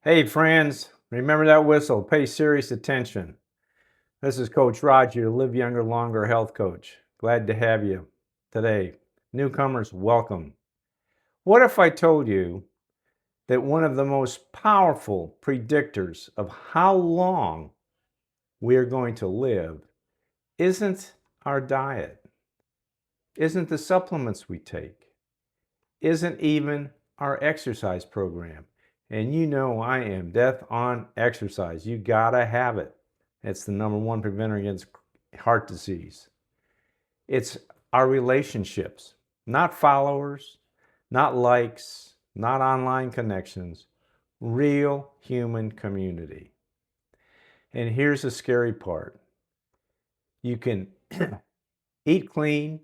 Hey friends, remember that whistle. Pay serious attention. This is Coach Roger, Live Younger, Longer Health Coach. Glad to have you today. Newcomers, welcome. What if I told you that one of the most powerful predictors of how long we are going to live isn't our diet, isn't the supplements we take, isn't even our exercise program? And you know I am death on exercise. You gotta have it. It's the number one preventer against heart disease. It's our relationships, not followers, not likes, not online connections, real human community. And here's the scary part. You can eat clean,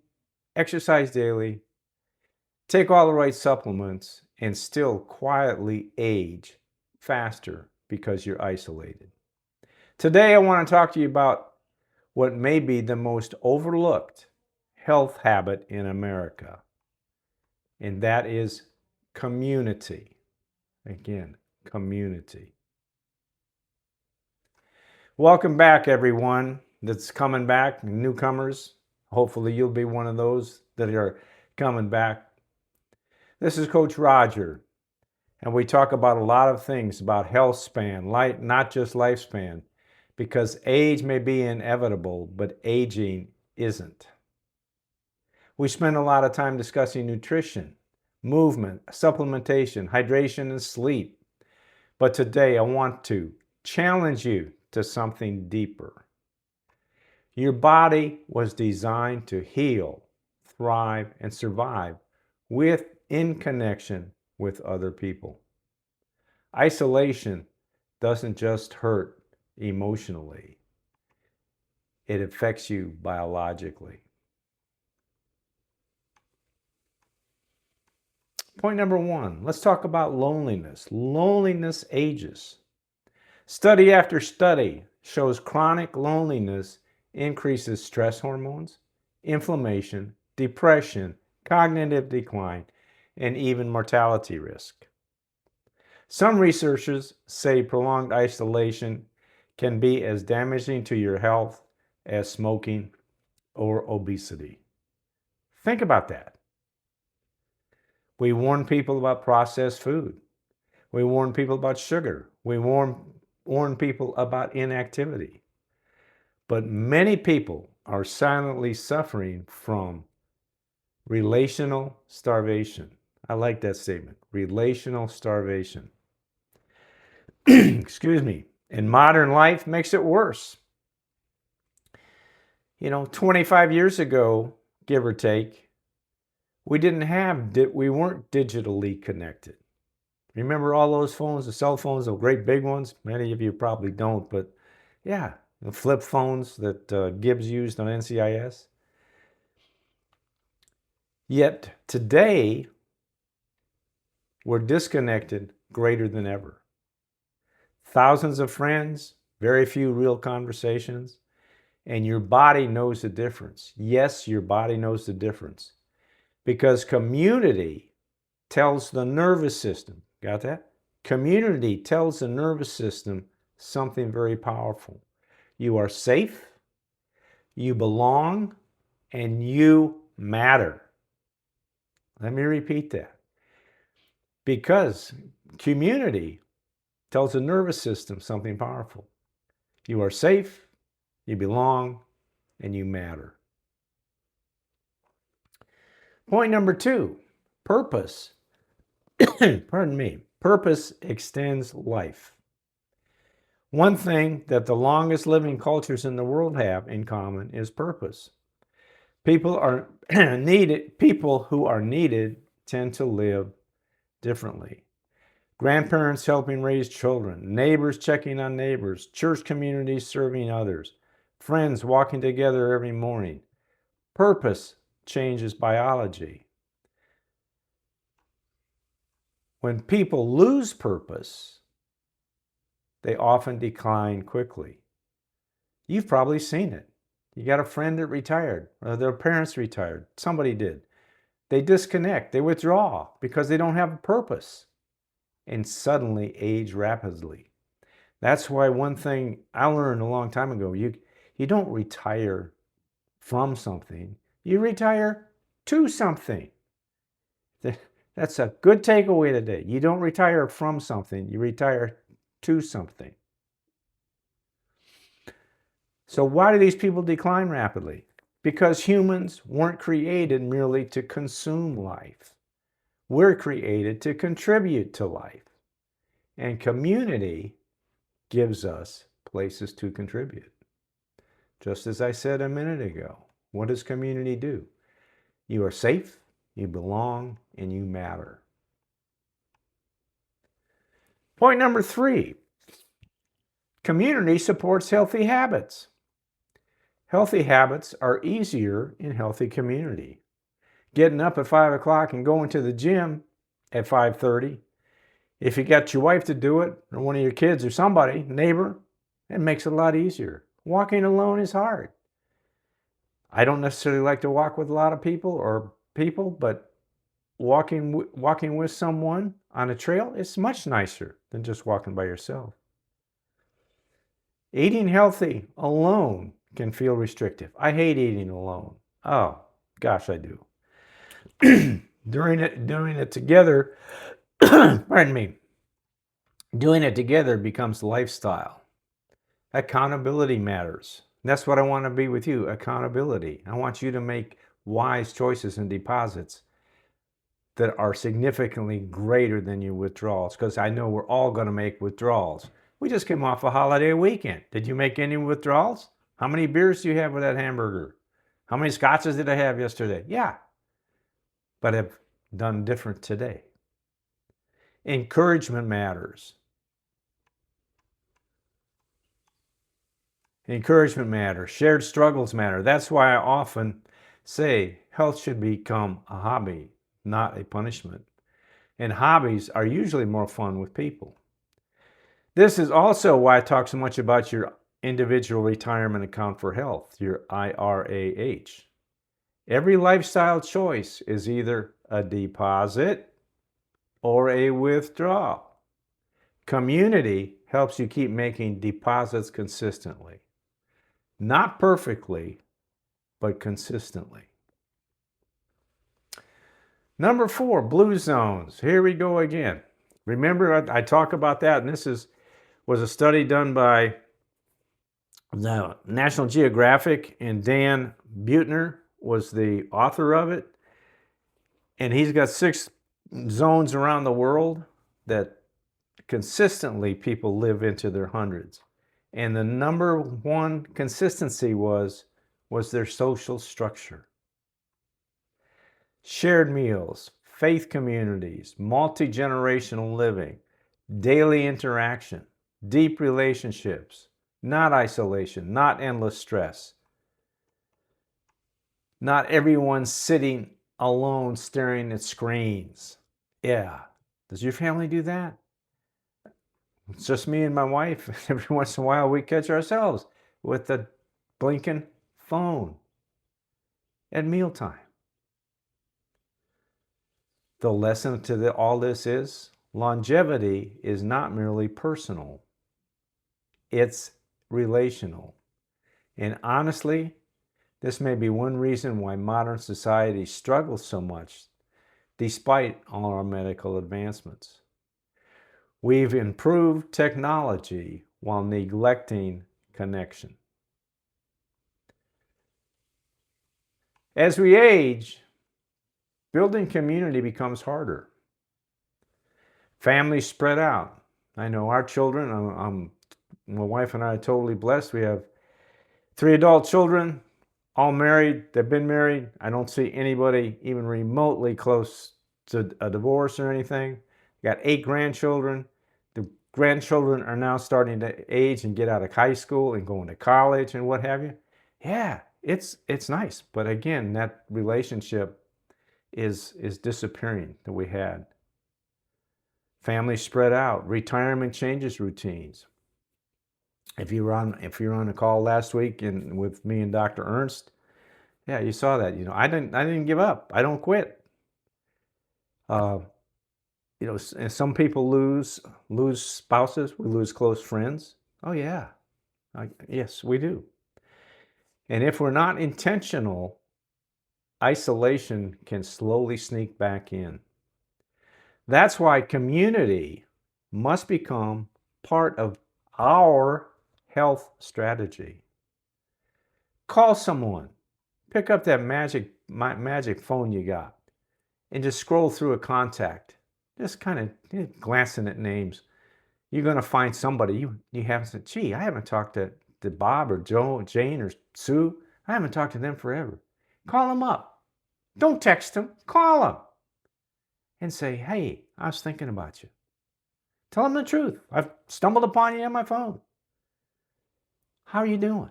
exercise daily, take all the right supplements, and still quietly age faster because you're isolated. Today, I want to talk to you about what may be the most overlooked health habit in America, and that is community. Again, community. Welcome back, everyone that's coming back, newcomers. Hopefully, you'll be one of those that are coming back. This is Coach Roger, and we talk about a lot of things about health span, not just lifespan, because age may be inevitable, but aging isn't. We spend a lot of time discussing nutrition, movement, supplementation, hydration, and sleep. But today I want to challenge you to something deeper. Your body was designed to heal, thrive, and survive in connection with other people. Isolation doesn't just hurt emotionally, it affects you biologically. Point number one, let's talk about loneliness. Loneliness ages. Study after study shows chronic loneliness increases stress hormones, inflammation, depression, cognitive decline, and even mortality risk. Some researchers say prolonged isolation can be as damaging to your health as smoking or obesity. Think about that. We warn people about processed food. We warn people about sugar. We warn people about inactivity. But many people are silently suffering from relational starvation. I like that statement, relational starvation. Excuse me. And modern life makes it worse. 25 years ago, give or take, we weren't digitally connected. Remember all those phones, the cell phones, the great big ones? Many of you probably don't, but yeah, the flip phones that Gibbs used on NCIS. Yet today, we're disconnected greater than ever. Thousands of friends, very few real conversations, and your body knows the difference. Yes, your body knows the difference. Because community tells the nervous system, got that? Community tells the nervous system something very powerful. You are safe, you belong, and you matter. Let me repeat that. Because community tells the nervous system something powerful. You are safe, you belong, and you matter. Point number two, purpose. Pardon me. Purpose extends life. One thing that the longest living cultures in the world have in common is purpose. People who are needed tend to live differently. Grandparents helping raise children, neighbors checking on neighbors, church communities serving others, friends walking together every morning. Purpose changes biology. When people lose purpose, they often decline quickly. You've probably seen it. You got a friend that retired, or their parents retired, somebody did. They disconnect, they withdraw because they don't have a purpose. and suddenly age rapidly. That's why one thing I learned a long time ago, you don't retire from something, you retire to something. That's a good takeaway today. You don't retire from something, you retire to something. So why do these people decline rapidly? Because humans weren't created merely to consume life. We're created to contribute to life. And community gives us places to contribute. Just as I said a minute ago, what does community do? You are safe, you belong, and you matter. Point number 3, community supports healthy habits. Healthy habits are easier in healthy community. Getting up at 5 o'clock and going to the gym at 5:30, if you got your wife to do it, or one of your kids or somebody, neighbor, it makes it a lot easier. Walking alone is hard. I don't necessarily like to walk with a lot of people, but walking with someone on a trail is much nicer than just walking by yourself. Eating healthy alone can feel restrictive. I hate eating alone. Oh, gosh, I do. Doing it together, pardon me, doing it together becomes lifestyle. Accountability matters. That's what I want to be with you, accountability. I want you to make wise choices and deposits that are significantly greater than your withdrawals, because I know we're all going to make withdrawals. We just came off a holiday weekend. Did you make any withdrawals? How many beers do you have with that hamburger? How many scotches did I have yesterday? Yeah, but I've done different today. Encouragement matters. Encouragement matters. Shared struggles matter. That's why I often say health should become a hobby, not a punishment. And hobbies are usually more fun with people. This is also why I talk so much about your individual retirement account for health, your IRAH. Every lifestyle choice is either a deposit or a withdrawal. Community helps you keep making deposits consistently. Not perfectly, but consistently. Number 4, blue zones. Here we go again. Remember, I talk about that, and this was a study done by the National Geographic, and Dan Buettner was the author of it. And he's got 6 zones around the world that consistently people live into their hundreds. And the number 1 consistency was their social structure. Shared meals, faith communities, multi-generational living, daily interaction, deep relationships, not isolation, not endless stress, not everyone sitting alone staring at screens. Yeah. Does your family do that? It's just me and my wife. Every once in a while we catch ourselves with the blinking phone at mealtime. The lesson to all this is longevity is not merely personal. It's relational. And honestly, this may be one reason why modern society struggles so much despite all our medical advancements. We've improved technology while neglecting connection. As we age, building community becomes harder. Families spread out. I know our children, my wife and I are totally blessed. We have 3 adult children, all married. They've been married. I don't see anybody even remotely close to a divorce or anything. Got 8 grandchildren. The grandchildren are now starting to age and get out of high school and going to college and what have you. Yeah, it's nice. But again, that relationship is disappearing that we had. Families spread out. Retirement changes routines. If you were on a call last week with me and Dr. Ernst, yeah, you saw that. I didn't give up. I don't quit. And some people lose spouses. We lose close friends. Oh yeah, yes, we do. And if we're not intentional, isolation can slowly sneak back in. That's why community must become part of our health strategy. Call someone. Pick up that magic phone you got and just scroll through a contact. Just kind of glancing at names. You're going to find somebody you haven't said, gee, I haven't talked to Bob or Joe, Jane or Sue. I haven't talked to them forever. Call them up. Don't text them. Call them. And say, hey, I was thinking about you. Tell them the truth. I've stumbled upon you on my phone. How are you doing?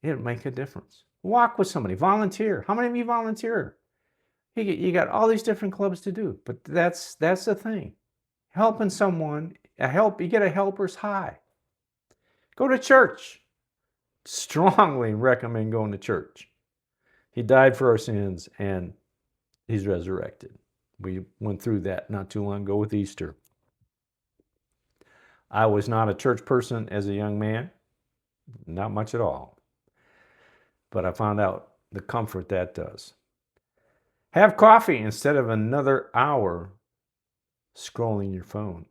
It'll make a difference. Walk with somebody. Volunteer. How many of you volunteer? You got all these different clubs to do, but that's the thing. Helping someone, you get a helper's high. Go to church. Strongly recommend going to church. He died for our sins and he's resurrected. We went through that not too long ago with Easter. I was not a church person as a young man, not much at all. But I found out the comfort that does. Have coffee instead of another hour scrolling your phone.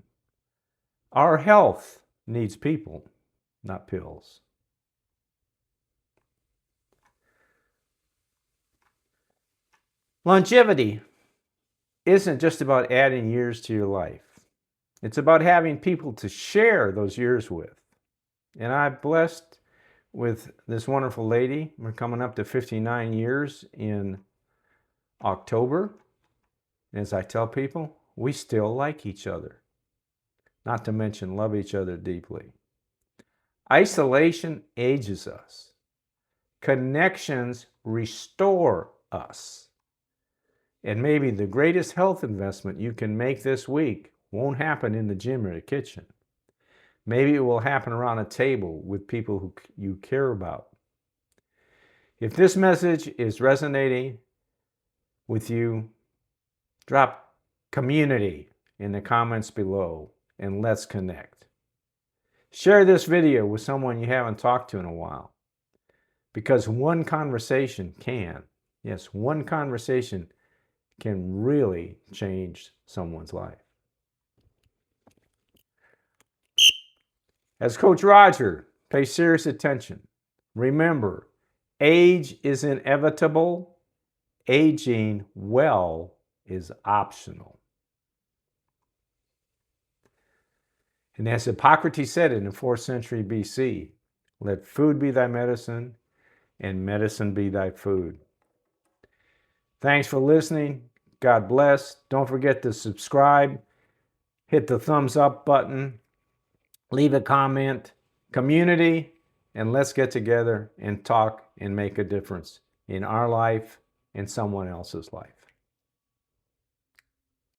Our health needs people, not pills. Longevity isn't just about adding years to your life. It's about having people to share those years with. And I'm blessed with this wonderful lady. We're coming up to 59 years in October. And as I tell people, we still like each other. Not to mention love each other deeply. Isolation ages us. Connections restore us. And maybe the greatest health investment you can make this week won't happen in the gym or the kitchen. Maybe it will happen around a table with people who you care about. If this message is resonating with you, drop community in the comments below and let's connect. Share this video with someone you haven't talked to in a while. Because one conversation can really change someone's life. As Coach Roger, pay serious attention. Remember, age is inevitable. Aging well is optional. And as Hippocrates said in the 4th century BC, let food be thy medicine and medicine be thy food. Thanks for listening. God bless. Don't forget to subscribe. Hit the thumbs up button. Leave a comment. Community. And let's get together and talk and make a difference in our life and someone else's life.